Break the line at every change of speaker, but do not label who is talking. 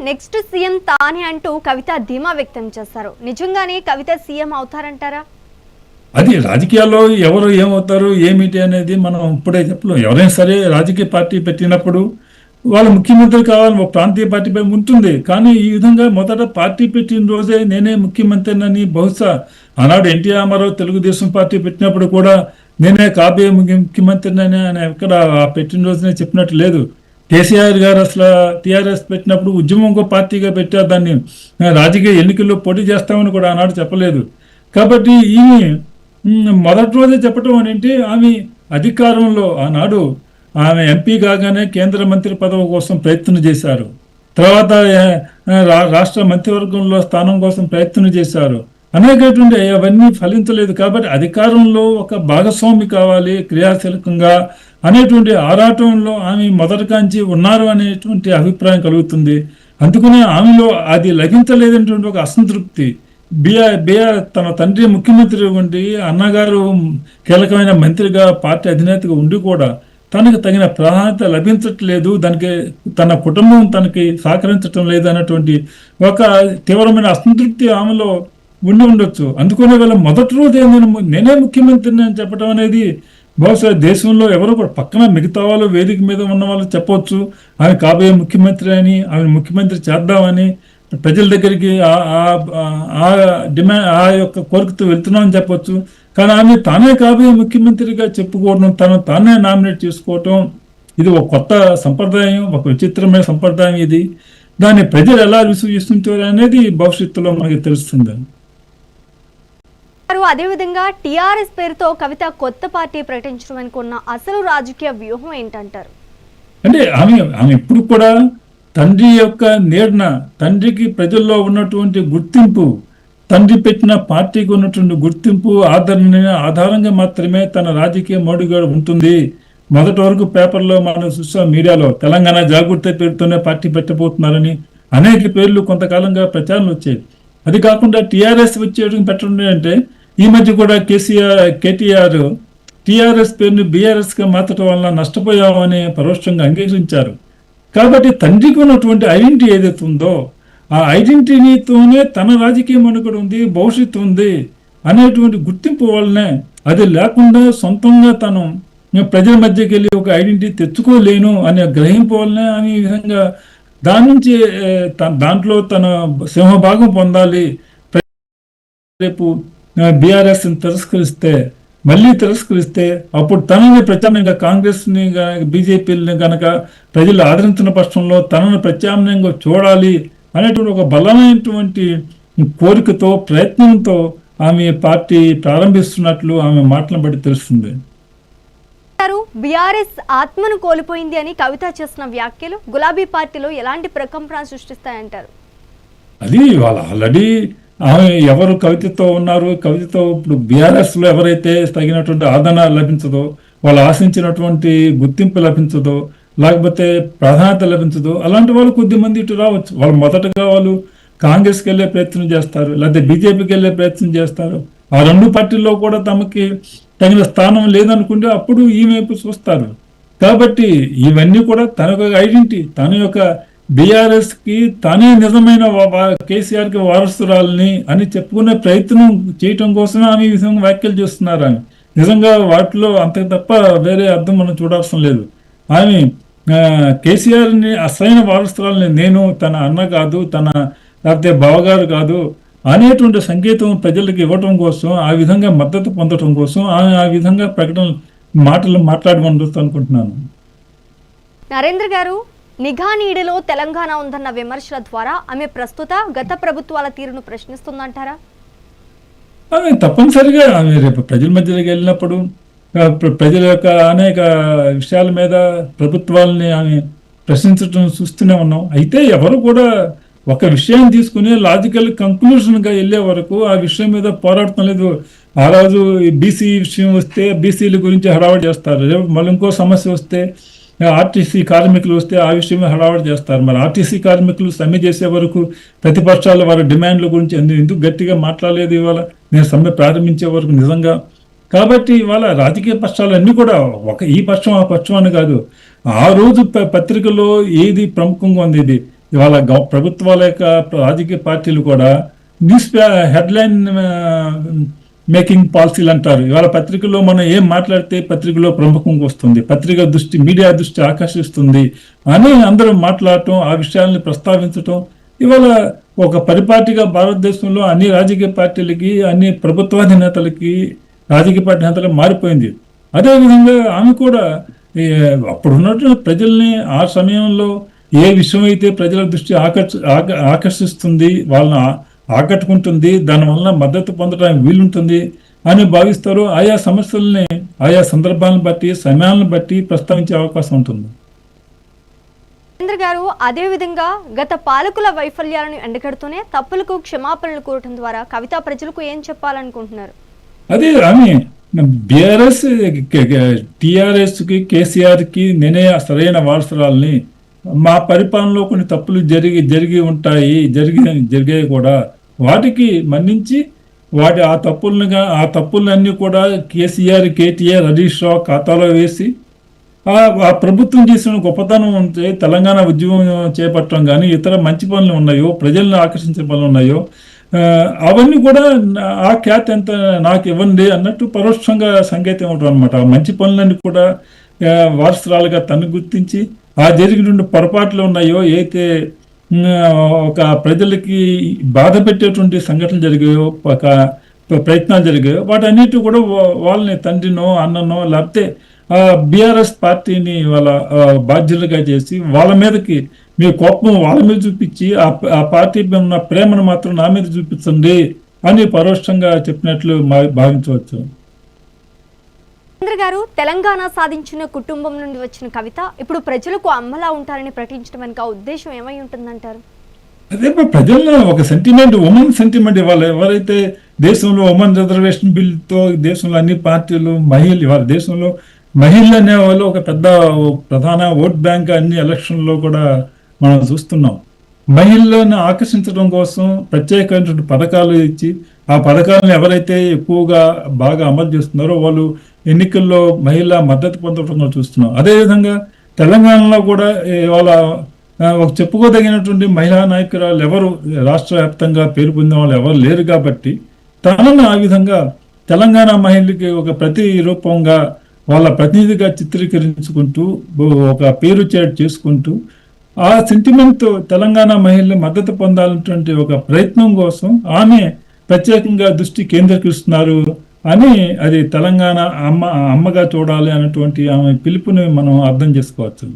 Next CM తానే అంటూ కవిత ధీమా వ్యక్తం చేశారు. నిజంగానే కవిత సీఎం అవుతారంటారా?
అది రాజకీయాల్లో ఎవరు ఏమవుతారు ఏమిటి అనేది మనం ఇప్పుడే చెప్పలేం. ఎవరైనా సరే రాజకీయ పార్టీ పెట్టినప్పుడు వాళ్ళు ముఖ్యమంత్రి కావాలి, ఒక ప్రాంతీయ పార్టీపై ఉంటుంది. కానీ ఈ విధంగా మొదట పార్టీ పెట్టిన రోజే నేనే ముఖ్యమంత్రినని, బహుశా ఆనాడు ఎన్టీ రామారావు తెలుగుదేశం పార్టీ పెట్టినప్పుడు కూడా నేనే కాబోయే ముఖ్యమంత్రిని ఆయన ఎక్కడ పెట్టిన రోజునే చెప్పినట్టు లేదు. కేసీఆర్ గారు అసలు టీఆర్ఎస్ పెట్టినప్పుడు ఉద్యమం ఇంకో పార్టీగా పెట్టారు, దాన్ని రాజకీయ ఎన్నికల్లో పోటీ చేస్తామని కూడా ఆనాడు చెప్పలేదు. కాబట్టి ఈమె మొదటి రోజే చెప్పటం అంటే ఆమె అధికారంలో ఆనాడు ఆమె ఎంపీ కాగానే కేంద్ర మంత్రి పదవి కోసం ప్రయత్నం చేశారు. తర్వాత రాష్ట్ర మంత్రివర్గంలో స్థానం కోసం ప్రయత్నం చేశారు. అనేకటువంటి అవన్నీ ఫలించలేదు. కాబట్టి అధికారంలో ఒక భాగస్వామి కావాలి క్రియాశీలకంగా అనేటువంటి ఆరాటంలో ఆమె మొదటి కాంచి ఉన్నారు అనేటువంటి అభిప్రాయం కలుగుతుంది. అందుకనే ఆమెలో అది లభించలేదనేటువంటి ఒక అసంతృప్తి. బిఆర్ తన తండ్రి ముఖ్యమంత్రి ఉండి, అన్నగారు కీలకమైన మంత్రిగా పార్టీ అధినేతగా ఉండి కూడా తనకు తగిన ప్రాధాన్యత లభించట్లేదు, దానికి తన కుటుంబం తనకి సహకరించటం లేదు అన్నటువంటి ఒక తీవ్రమైన అసంతృప్తి ఆమెలో ఉండి ఉండొచ్చు. అందుకనే వీళ్ళ మొదటి రోజే నేనే ముఖ్యమంత్రిని అని చెప్పడం అనేది బహుశా దేశంలో ఎవరు కూడా పక్కన మిగతా వాళ్ళు వేదిక మీద ఉన్న వాళ్ళు చెప్పవచ్చు ఆమె కాబోయే ముఖ్యమంత్రి అని, ఆమె ముఖ్యమంత్రి చేద్దామని ప్రజల దగ్గరికి ఆ డిమాండ్ ఆ యొక్క కోరికతో వెళ్తున్నామని చెప్పొచ్చు. కానీ ఆమె తానే కాబోయే ముఖ్యమంత్రిగా చెప్పుకోవడం, తానే నామినేట్ చేసుకోవటం ఇది ఒక కొత్త సంప్రదాయం, ఒక విచిత్రమైన సంప్రదాయం. ఇది దాన్ని ప్రజలు ఎలా విశ్వసిస్తుంటారు అనేది భవిష్యత్తులో మనకి తెలుస్తుంది.
అదేవిధంగా టీఆర్ఎస్ పేరుతో కవిత కొత్త పార్టీ ప్రకటించడం అనుకున్న అసలు రాజకీయ వ్యూహం ఏంటంటారు?
అంటే ఆమె ఇప్పుడు కూడా తండ్రి యొక్క నీడన, తండ్రికి ప్రజల్లో ఉన్నటువంటి గుర్తింపు, తండ్రి పెట్టిన పార్టీకి ఉన్నటువంటి గుర్తింపు ఆదరణ ఆధారంగా మాత్రమే తన రాజకీయ మౌడిగా ఉంటుంది. మొదటి వరకు పేపర్లో మనం చూసాం, మీడియాలో తెలంగాణ జాగృతి పేరుతోనే పార్టీ పెట్టబోతున్నారని అనేక పేర్లు కొంతకాలంగా ప్రచారం వచ్చేది. అది కాకుండా టీఆర్ఎస్ వచ్చేయడం పెట్టండి అంటే ఈ మధ్య కూడా కేటీఆర్ టీఆర్ఎస్ పేరుని బీఆర్ఎస్గా మార్చడం వల్ల నష్టపోయామని పరోక్షంగా అంగీకరించారు. కాబట్టి తండ్రికి ఉన్నటువంటి ఐడెంటిటీ ఏదైతే ఉందో ఆ ఐడెంటిటీతోనే తన రాజకీయ మనుగడ ఉంది, భవిష్యత్తు ఉంది అనేటువంటి గుర్తింపు వల్లనే, అది లేకుండా సొంతంగా తను ప్రజల మధ్యకి వెళ్ళి ఒక ఐడెంటిటీ తెచ్చుకోలేను అనే గ్రహింపు వల్లనే ఆమె ఈ విధంగా దాని నుంచి దాంట్లో తన సింహభాగం పొందాలి. రేపు బీఆర్ఎస్ మళ్ళీ తిరస్కరిస్తే అప్పుడు తనని ప్రత్యామ్నాయంగా కాంగ్రెస్ని బీజేపీని కనుక ప్రజలు ఆదరించిన పక్షంలో తనను ప్రత్యామ్నాయంగా చూడాలి అనేటువంటి ఒక బలమైనటువంటి కోరికతో, ప్రయత్నంతో ఆమె పార్టీ ప్రారంభిస్తున్నట్లు ఆమె మాటలను బట్టి తెలుస్తుంది.
బీఆర్ఎస్ ఆత్మను కోల్పోయింది అని కవిత చేసిన వ్యాఖ్యలు గులాబీ పార్టీలో ఎలాంటి ప్రకంపన సృష్టిస్తాయంటారు?
అది వాళ్ళు ఆల్రెడీ ఆమె ఎవరు కవితతో ఉన్నారు, కవితతో ఇప్పుడు బీఆర్ఎస్ లో ఎవరైతే తగినటువంటి ఆదరణ లభించదో, వాళ్ళు ఆశించినటువంటి గుర్తింపు లభించదో, లేకపోతే ప్రాధాన్యత లభించదో, అలాంటి వాళ్ళు కొద్దిమంది ఇటు రావచ్చు. వాళ్ళు మొదటగా వాళ్ళు కాంగ్రెస్కి వెళ్ళే ప్రయత్నం చేస్తారు, లేకపోతే బీజేపీకి వెళ్ళే ప్రయత్నం చేస్తారు. ఆ రెండు పార్టీల్లో కూడా తమకి తగిన స్థానం లేదనుకుంటే అప్పుడు ఈ వైపు చూస్తారు. కాబట్టి ఇవన్నీ కూడా తన యొక్క ఐడెంటిటీ, తన యొక్క బీఆర్ఎస్కి తానే నిజమైన కేసీఆర్కి వారసురాలని అని చెప్పుకునే ప్రయత్నం చేయటం కోసమే ఆమె ఈ విధంగా వ్యాఖ్యలు చేస్తున్నారు. ఆమె నిజంగా వాటిలో అంత తప్ప వేరే అర్థం మనం చూడాల్సిన లేదు. ఆమె కేసీఆర్ని అసలైన వారసురాలని, నేను తన అన్న కాదు, తన లేకపోతే బావగారు కాదు అనేటువంటి సంకేతం ప్రజలకు ఇవ్వటం కోసం, ఆ విధంగా మద్దతు పొందటం కోసం ఆమె ఆ విధంగా మాటలు మాట్లాడమని అనుకుంటున్నాను.
నరేంద్ర గారు, నిఘా నీడలో తెలంగాణ ఉందన్న విమర్శల ద్వారా ఆమె ప్రస్తుత గత ప్రభుత్వాల తీరును ప్రశ్నిస్తుందంటారా?
ఆమె తప్పనిసరిగా ఆమె రేపు ప్రజల మధ్యలోకి వెళ్ళినప్పుడు ప్రజల యొక్క అనేక విషయాల మీద ప్రభుత్వాలని ఆమె ప్రశ్నించడం చూస్తూనే ఉన్నాం. అయితే ఎవరు కూడా ఒక విషయాన్ని తీసుకుని లాజికల్ కంక్లూషన్గా వెళ్ళే వరకు ఆ విషయం మీద పోరాడటం లేదు. ఆ రోజు బీసీ విషయం వస్తే బీసీల గురించి హడావడి చేస్తారు, రేపు మళ్ళీ ఇంకో సమస్య వస్తే ఆర్టీసీ కార్మికులు వస్తే ఆ విషయమే హడావడి చేస్తారు. మరి ఆర్టీసీ కార్మికులు సమ్మె చేసే వరకు ప్రతిపక్షాలు వారి డిమాండ్ల గురించి ఎందుకు గట్టిగా మాట్లాడలేదు ఇవాళ నేను సమ్మె ప్రారంభించే వరకు నిజంగా? కాబట్టి ఇవాళ రాజకీయ పక్షాలన్నీ కూడా ఈ పక్షం ఆ పక్షం అని కాదు, ఆ రోజు పత్రికలో ఏది ప్రముఖంగా ఉంది, ఇది ఇవాళ ప్రభుత్వాల యొక్క రాజకీయ పార్టీలు కూడా హెడ్లైన్ మేకింగ్ పాలసీలు అంటారు. ఇవాళ పత్రికల్లో మనం ఏం మాట్లాడితే పత్రికలో ప్రముఖంగా వస్తుంది, పత్రిక దృష్టి, మీడియా దృష్టి ఆకర్షిస్తుంది అని అందరూ మాట్లాడటం, ఆ విషయాల్ని ప్రస్తావించటం ఇవాళ ఒక పరిపాటిగా భారతదేశంలో అన్ని రాజకీయ పార్టీలకి, అన్ని ప్రభుత్వాధినేతలకి, రాజకీయ పార్టీ నేతలకు మారిపోయింది. అదేవిధంగా ఆమె కూడా అప్పుడున్నట్టు ప్రజల్ని ఆ సమయంలో ఏ విషయం అయితే ప్రజల దృష్టి ఆకర్షిస్తుంది, వాళ్ళని ఆకట్టుకుంటుంది, దానివల్ల మద్దతు పొందడానికి వీలుంటుంది అని భావిస్తారు. ఆయా సమస్యల్ని ఆయా సందర్భాలను బట్టి, సమయాలను బట్టి ప్రస్తావించే అవకాశం ఉంటుంది.
నరేంద్ర గారు, అదే విధంగా గత పాలకుల వైఫల్యాలను ఎండగడుతూనే తప్పులకు క్షమాపణలు కోరటం ద్వారా కవిత ప్రజలకు ఏం చెప్పాలనుకుంటున్నారు?
అదే ఆమె బీఆర్ఎస్, టిఆర్ఎస్ కి, కేసీఆర్ కి నేనే సరైన వారసురాలని, మా పరిపాలనలో కొన్ని తప్పులు జరిగి ఉంటాయి, జరిగాయి కూడా, వాటికి మన్నించి ఆ తప్పులన్నీ కూడా కేసీఆర్, కేటీఆర్, హరీష్ రావు ఖాతాలో వేసి ఆ ప్రభుత్వం చేసిన గొప్పతనం ఉంటే తెలంగాణ ఉద్యమం చేపట్టడం కానీ ఇతర మంచి పనులు ఉన్నాయో, ప్రజలను ఆకర్షించే పనులు ఉన్నాయో, అవన్నీ కూడా ఆ ఖ్యాతి ఎంత నాకు ఇవ్వండి అన్నట్టు పరోక్షంగా సంకేతం ఇవ్వడం అనమాట. ఆ మంచి పనులన్నీ కూడా వారసురాలుగా తను గుర్తించి ఆ జరిగిన పొరపాట్లు ఉన్నాయో, అయితే ఒక ప్రజలకి బాధ పెట్టేటువంటి సంఘటనలు జరిగాయో, ఒక ప్రయత్నాలు జరిగాయో, వాటన్నిటి కూడా వాళ్ళని తండ్రినో అన్ననో లేకపోతే బీఆర్ఎస్ పార్టీని వాళ్ళ బాధ్యులుగా చేసి వాళ్ళ మీదకి మీ కోపం వాళ్ళ మీద చూపించి ఆ పార్టీ మీద ఉన్న ప్రేమను మాత్రం నా మీద చూపించండి అని పరోక్షంగా చెప్పినట్లు భావించవచ్చు.
నరేంద్ర గారు, తెలంగాణ సాధించిన కుటుంబం నుండి వచ్చిన కవిత ఇప్పుడు ప్రజలకు అమ్మలా ఉంటారని ప్రకటించడం వెనుక ఉద్దేశం ఏమై ఉంటుందంటారు?
అదే ప్రజల్లో ఒక సెంటిమెంట్, ఉమెన్ సెంటిమెంట్ ఇవ్వాలి. ఎవరైతే దేశంలో ఉమెన్ రిజర్వేషన్ బిల్తో దేశంలో అన్ని పార్టీలు ఇవాళ దేశంలో మహిళలు అనే వాళ్ళు ఒక ప్రధాన ఓట్ బ్యాంక్ అన్ని ఎలక్షన్లో కూడా మనం చూస్తున్నాం. మహిళలను ఆకర్షించడం కోసం ప్రత్యేకమైనటువంటి పథకాలు ఇచ్చి ఆ పథకాలను ఎవరైతే ఎక్కువగా బాగా అమలు చేస్తున్నారో వాళ్ళు ఎన్నికల్లో మహిళా మద్దతు పొందడం చూస్తున్నాం. అదేవిధంగా తెలంగాణలో కూడా ఇవాళ ఒక చెప్పుకోదగినటువంటి మహిళా నాయకురాలు ఎవరు రాష్ట్ర వ్యాప్తంగా పేరు పొందిన వాళ్ళు ఎవరు లేరు కాబట్టి తనను ఆ విధంగా తెలంగాణ మహిళకి ఒక ప్రతిరూపంగా వాళ్ళ ప్రతినిధిగా చిత్రీకరించుకుంటూ ఒక పేరు చేసుకుంటూ ఆ సెంటిమెంట్తో తెలంగాణ మహిళలు మద్దతు పొందాలన్నటువంటి ఒక ప్రయత్నం కోసం ఆమె ప్రత్యేకంగా దృష్టి కేంద్రీకరిస్తున్నారు అని, అది తెలంగాణ అమ్మగా చూడాలి అన్నటువంటి ఆమె పిలుపుని మనం అర్థం చేసుకోవచ్చు.